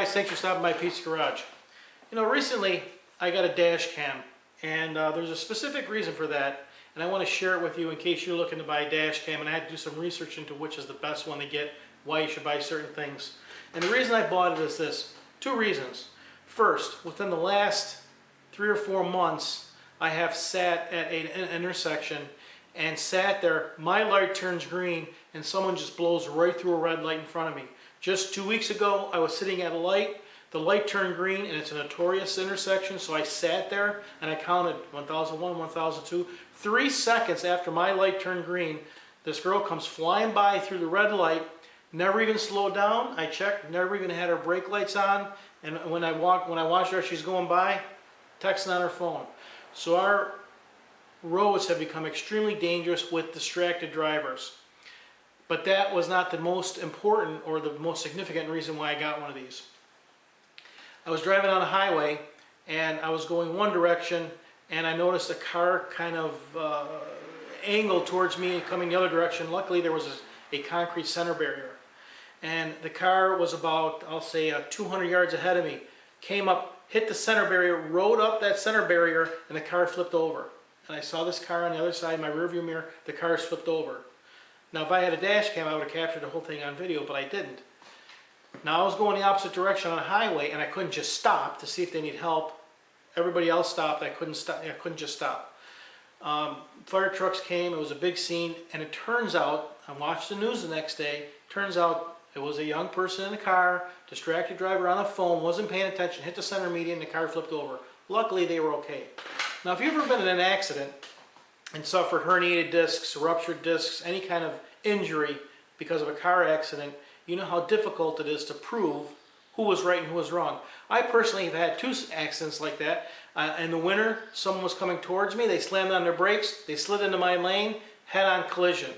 guys, thanks for stopping by Pete's Garage. You know, recently I got a dash cam, and there's a specific reason for that, and I want to share it with you in case you're looking to buy a dash cam, and I had to do some research into which is the best one to get, why you should buy certain things. And the reason I bought it is this. Two reasons. First, within the last 3 or 4 months, I have sat at an intersection and sat there, my light turns green, and someone just blows right through a red light in front of me. Just 2 weeks ago, I was sitting at a light, the light turned green, and it's a notorious intersection, so I sat there and I counted 1001, 1002. 3 seconds after my light turned green, this girl comes flying by through the red light, never even slowed down. I checked, never even had her brake lights on, and when I watched her, she's going by, texting on her phone. So our roads have become extremely dangerous with distracted drivers. But that was not the most important or the most significant reason why I got one of these. I was driving on a highway and I was going one direction, and I noticed a car kind of angled towards me coming the other direction. Luckily there was a concrete center barrier. And the car was about, I'll say, 200 yards ahead of me. Came up, hit the center barrier, rode up that center barrier, and the car flipped over. And I saw this car on the other side of my rearview mirror, the car's flipped over. Now if I had a dash cam, I would have captured the whole thing on video, but I didn't. Now I was going the opposite direction on a highway, and I couldn't just stop to see if they need help. Everybody else stopped, I couldn't stop. I couldn't just stop. Fire trucks came, it was a big scene, and it turns out, I watched the news the next day, turns out it was a young person in a car, distracted driver on a phone, wasn't paying attention, hit the center median, and the car flipped over. Luckily they were okay. Now if you've ever been in an accident and suffered herniated discs, ruptured discs, any kind of injury because of a car accident, you know how difficult it is to prove who was right and who was wrong. I personally have had 2 accidents like that. In the winter, someone was coming towards me, they slammed on their brakes, they slid into my lane, head-on collision.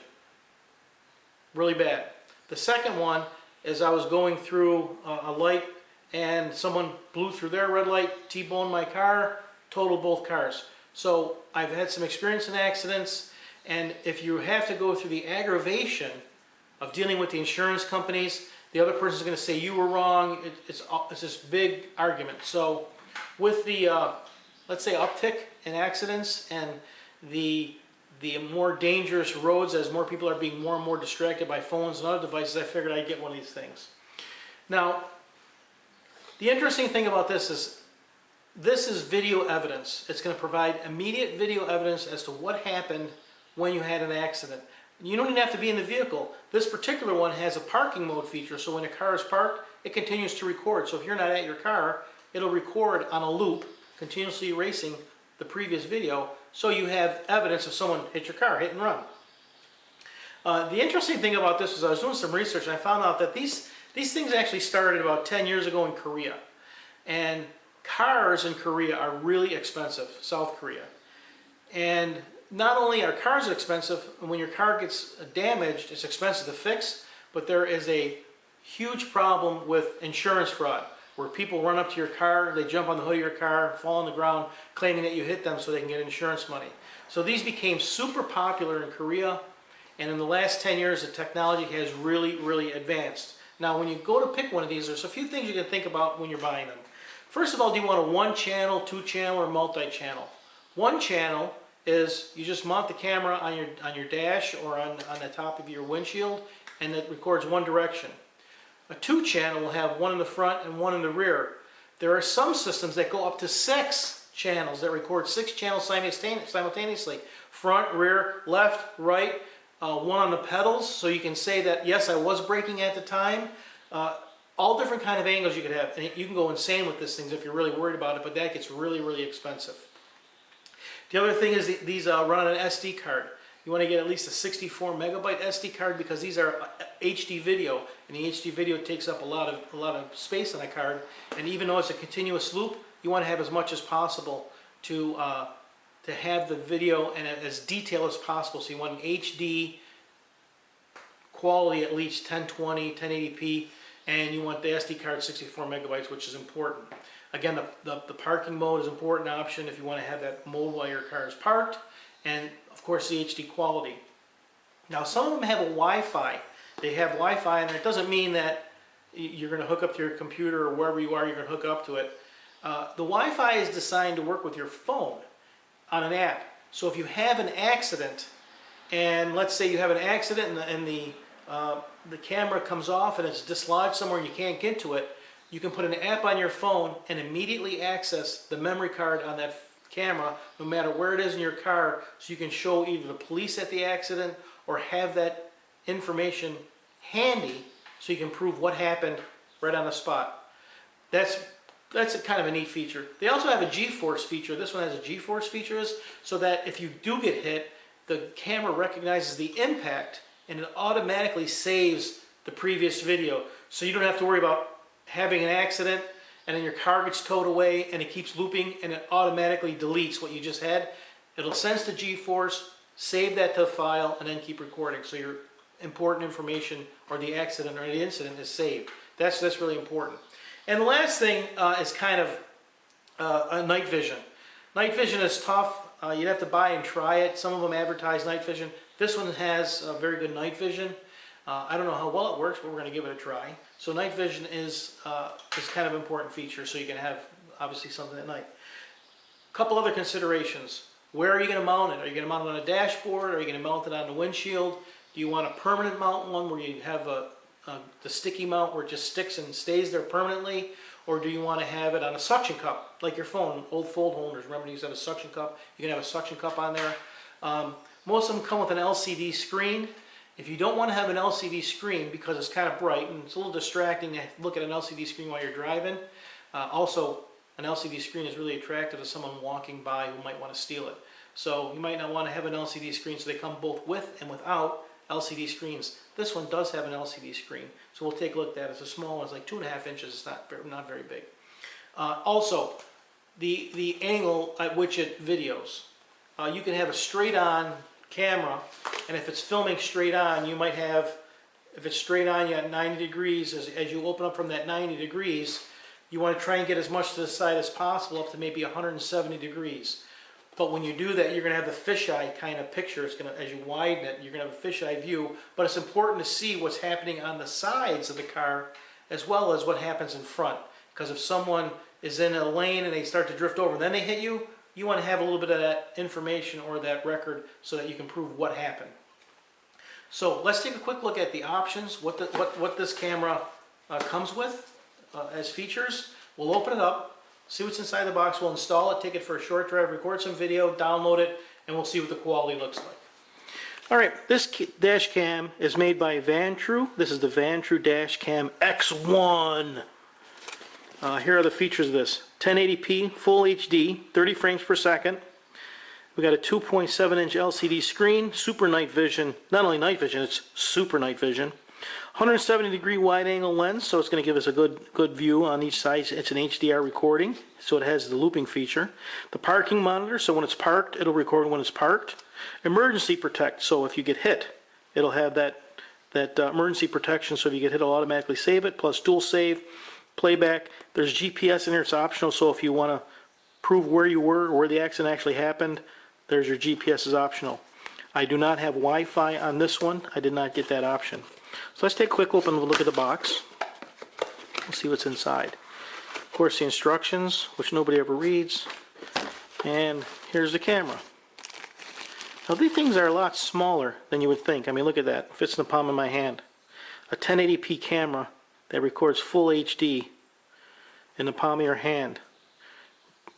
Really bad. The second one is I was going through a light and someone blew through their red light, T-boned my car, totaled both cars. So I've had some experience in accidents, and if you have to go through the aggravation of dealing with the insurance companies, the other person's going to say you were wrong. It's this big argument. So with the, let's say, uptick in accidents and the more dangerous roads as more people are being more and more distracted by phones and other devices, I figured I'd get one of these things. Now, the interesting thing about this is video evidence. It's going to provide immediate video evidence as to what happened when you had an accident. You don't even have to be in the vehicle. This particular one has a parking mode feature, so when a car is parked, it continues to record. So if you're not at your car, it'll record on a loop, continuously erasing the previous video, so you have evidence of someone hit your car, hit and run. The interesting thing about this is I was doing some research and I found out that these things actually started about 10 years ago in Korea. And cars in Korea are really expensive, South Korea. And not only are cars expensive, when your car gets damaged, it's expensive to fix, but there is a huge problem with insurance fraud, where people run up to your car, they jump on the hood of your car, fall on the ground, claiming that you hit them so they can get insurance money. So these became super popular in Korea, and in the last 10 years, the technology has really, really advanced. Now, when you go to pick one of these, there's a few things you can think about when you're buying them. First of all, do you want a 1-channel, 2-channel, or multi-channel? 1 channel is you just mount the camera on your dash or on the top of your windshield, and it records one direction. A 2-channel will have one in the front and one in the rear. There are some systems that go up to 6 channels that record 6 channels simultaneously. Front, rear, left, right, one on the pedals, so you can say that, yes, I was braking at the time. All different kind of angles you could have. And you can go insane with these things if you're really worried about it, but that gets really, really expensive. The other thing is these run on an SD card. You want to get at least a 64 megabyte SD card because these are HD video, and the HD video takes up a lot of space on a card. And even though it's a continuous loop, you want to have as much as possible to have the video and as detailed as possible. So you want an HD quality, at least 1020, 1080p, and you want the SD card 64 megabytes, which is important. Again, the parking mode is an important option if you want to have that mode while your car is parked, and of course the HD quality. Now some of them have a Wi-Fi. They have Wi-Fi, and it doesn't mean that you're going to hook up to your computer or wherever you are, you're going to hook up to it. The Wi-Fi is designed to work with your phone on an app. So if you have an accident, and let's say you have an accident and the camera comes off and it's dislodged somewhere and you can't get to it, you can put an app on your phone and immediately access the memory card on that camera, no matter where it is in your car, so you can show either the police at the accident or have that information handy so you can prove what happened right on the spot. That's a kind of a neat feature. They also have a G-force feature. This one has a G-force feature, so that if you do get hit, the camera recognizes the impact and it automatically saves the previous video. So you don't have to worry about having an accident and then your car gets towed away and it keeps looping and it automatically deletes what you just had. It'll sense the G-force, save that to a file, and then keep recording. So your important information or the accident or the incident is saved. That's really important. And the last thing is kind of night vision. Night vision is tough. You'd have to buy and try it. Some of them advertise night vision. This one has very good night vision. I don't know how well it works, but we're going to give it a try. So night vision is kind of an important feature, so you can have obviously something at night. A couple other considerations. Where are you going to mount it? Are you going to mount it on a dashboard? Are you going to mount it on the windshield? Do you want a permanent mount one where you have the sticky mount where it just sticks and stays there permanently? Or do you want to have it on a suction cup, like your phone, old fold holders? Remember to use that a suction cup? You can have a suction cup on there. Most of them come with an LCD screen. If you don't want to have an LCD screen because it's kind of bright and it's a little distracting to look at an LCD screen while you're driving, also an LCD screen is really attractive to someone walking by who might want to steal it. So you might not want to have an LCD screen, so they come both with and without LCD screens. This one does have an LCD screen, so we'll take a look at that. It's a small one, it's like 2.5 inches, it's not very big. Also, the angle at which it videos. You can have a straight on camera, and if it's filming straight on, you might have, if it's straight on, you at 90 degrees, as you open up from that 90 degrees, you want to try and get as much to the side as possible, up to maybe 170 degrees. But when you do that, you're going to have the fisheye kind of picture. It's going to, as you widen it, you're going to have a fisheye view. But it's important to see what's happening on the sides of the car as well as what happens in front. Because if someone is in a lane and they start to drift over and then they hit you, you want to have a little bit of that information or that record so that you can prove what happened. So let's take a quick look at the options, what this camera comes with as features. We'll open it up, see what's inside the box, we'll install it, take it for a short drive, record some video, download it, and we'll see what the quality looks like. Alright, this dash cam is made by Vantrue. This is the Vantrue dash cam X1. Here are the features of this. 1080p, full HD, 30 frames per second. We got a 2.7-inch LCD screen, super night vision. Not only night vision, it's super night vision. 170-degree wide-angle lens, so it's going to give us a good view on each side. It's an HDR recording, so it has the looping feature. The parking monitor, so when it's parked, it'll record when it's parked. Emergency protect, so if you get hit, it'll have that emergency protection, so if you get hit, it'll automatically save it, plus dual save, playback. There's GPS in here, it's optional, so if you want to prove where you were or where the accident actually happened, there's your GPS is optional. I do not have Wi-Fi on this one. I did not get that option. So let's take a quick open look at the box. We'll see what's inside. Of course, the instructions, which nobody ever reads. And here's the camera. Now these things are a lot smaller than you would think. I mean, look at that. It fits in the palm of my hand. A 1080p camera that records full HD in the palm of your hand.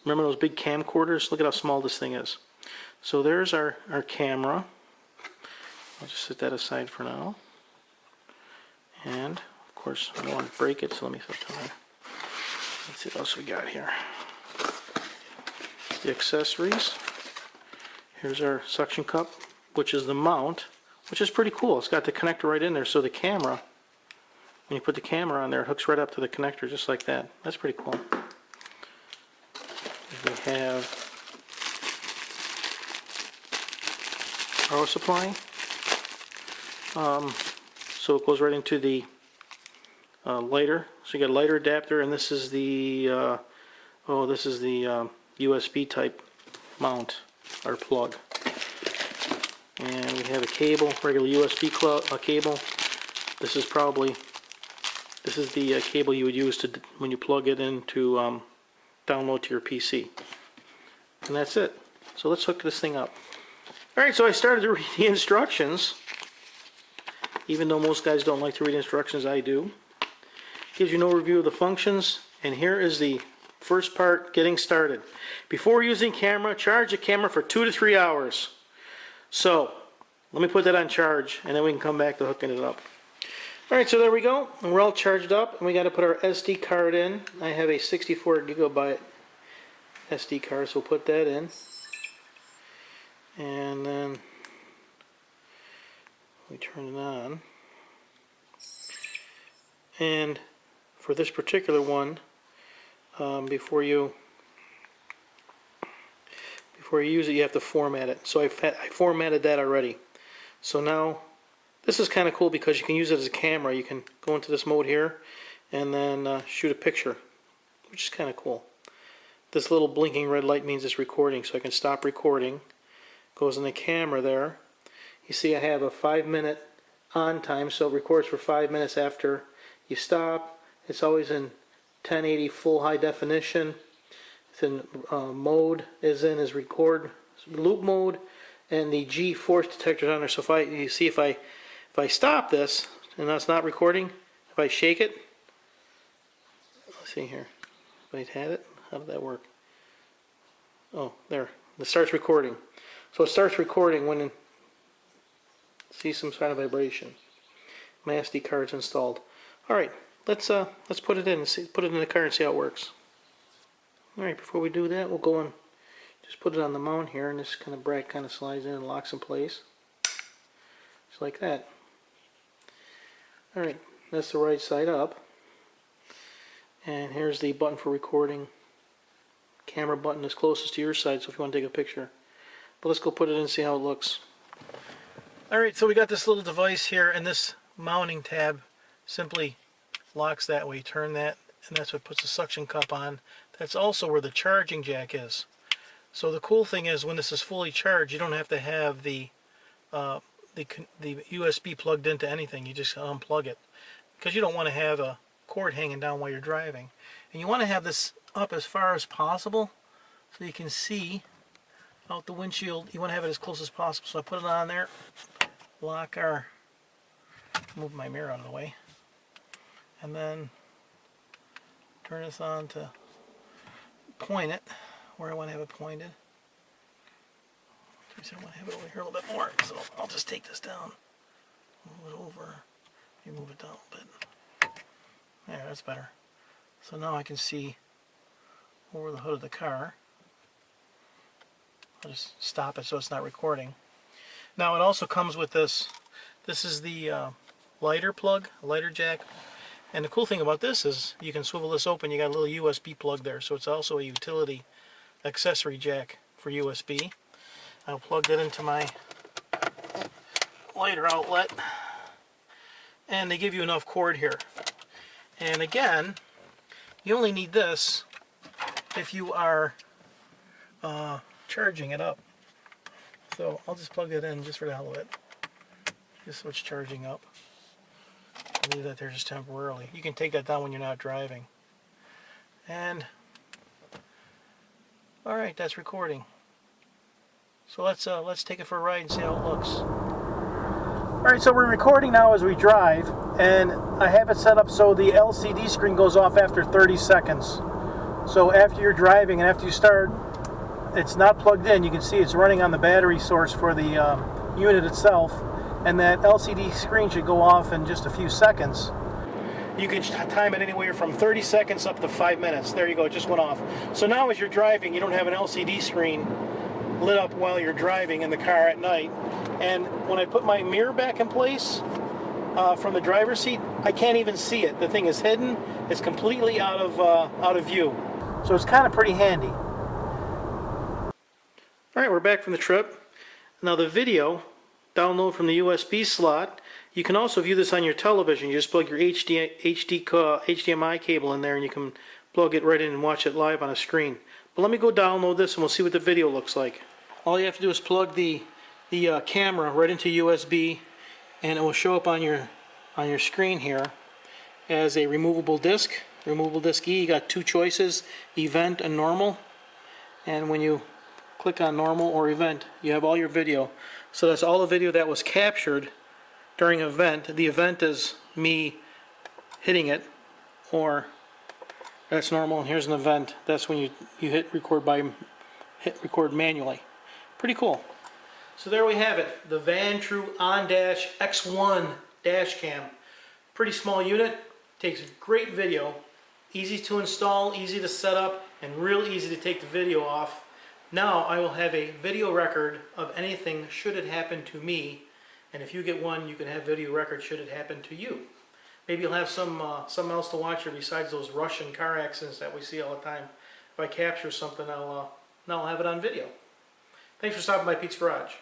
Remember those big camcorders? Look at how small this thing is. So there's our camera. I'll just set that aside for now. And, of course, I don't want to break it, so let me put it on there. Let's see what else we got here. The accessories. Here's our suction cup, which is the mount, which is pretty cool. It's got the connector right in there, so the camera, when you put the camera on there, it hooks right up to the connector, just like that. That's pretty cool. We have power supply. So it goes right into the lighter. So you got a lighter adapter, and this is the USB type mount or plug. And we have a cable, regular USB cable. This is probably This is the cable you would use to when you plug it in to download to your PC. And that's it. So let's hook this thing up. Alright, so I started to read the instructions. Even though most guys don't like to read instructions, I do. Gives you an overview of the functions. And here is the first part, getting started. Before using camera, charge the camera for 2 to 3 hours. So, let me put that on charge, and then we can come back to hooking it up. Alright, so there we go. And we're all charged up, and we got to put our SD card in. I have a 64 gigabyte SD card, so we'll put that in. And then we turn it on. And for this particular one, before you use it, you have to format it. So I formatted that already. So now this is kind of cool because you can use it as a camera. You can go into this mode here and then shoot a picture, which is kind of cool. This little blinking red light means it's recording, so I can stop recording. Goes in the camera there. You see I have a 5-minute on time, so it records for 5 minutes after you stop. It's always in 1080 full high definition. It's in mode is record loop mode, and the G force detector is on there. So if I stop this and that's not recording, if I shake it, let's see here. If I had it, how did that work? Oh, there. It starts recording. So it starts recording when it sees some kind of vibration. My SD card's installed. All right, let's put it in and see, put it in the car and see how it works. All right, before we do that, we'll go and just put it on the mount here, and this kind of bracket kind of slides in and locks in place, just like that. All right, that's the right side up, and here's the button for recording. Camera button is closest to your side, so if you want to take a picture. But let's go put it in and see how it looks. Alright, so we got this little device here, and this mounting tab simply locks that way. You turn that, and that's what puts the suction cup on. That's also where the charging jack is. So the cool thing is, when this is fully charged, you don't have to have the USB plugged into anything. You just unplug it, because you don't want to have a cord hanging down while you're driving. And you want to have this up as far as possible so you can see out the windshield. You want to have it as close as possible. So I put it on there, lock our, move my mirror out of the way, and then turn this on to point it where I want to have it pointed. I want to have it over here a little bit more, so I'll just take this down, move it over, maybe move it down a little bit. There, that's better. So now I can see over the hood of the car. I'll just stop it so it's not recording. Now it also comes with this. This is the lighter plug, lighter jack. And the cool thing about this is you can swivel this open. You got a little USB plug there, so it's also a utility accessory jack for USB. I'll plug that into my lighter outlet, and they give you enough cord here. And again, you only need this if you are charging it up. So I'll just plug that in just for the hell of it, just so it's charging up. I'll leave that there just temporarily. You can take that down when you're not driving. And all right, that's recording. So let's take it for a ride and see how it looks. All right, so we're recording now as we drive, and I have it set up so the LCD screen goes off after 30 seconds. So after you're driving and after you start, it's not plugged in. You can see it's running on the battery source for the unit itself, and that LCD screen should go off in just a few seconds. You can time it anywhere from 30 seconds up to 5 minutes. There you go, it just went off. So now as you're driving, you don't have an LCD screen lit up while you're driving in the car at night. And when I put my mirror back in place from the driver's seat, I can't even see it. The thing is hidden. It's completely out of view. So it's kind of pretty handy. All right, we're back from the trip. Now the video, download from the USB slot. You can also view this on your television. You just plug your HDMI cable in there, and you can plug it right in and watch it live on a screen. But let me go download this, and we'll see what the video looks like. All you have to do is plug the camera right into USB, and it will show up on your screen here. as a removable disc. Removable disc E, you got two choices, event and normal. And when you click on normal or event, you have all your video. So that's all the video that was captured during an event. The event is me hitting it, or that's normal, and here's an event. That's when you hit record manually. Pretty cool. So there we have it, the Vantrue OnDash X1 dash cam. Pretty small unit, takes great video, easy to install, easy to set up, and real easy to take the video off. Now I will have a video record of anything should it happen to me, and if you get one, you can have video record should it happen to you. Maybe you'll have something else to watch here besides those Russian car accidents that we see all the time. If I capture something, I'll have it on video. Thanks for stopping by Pete's Garage.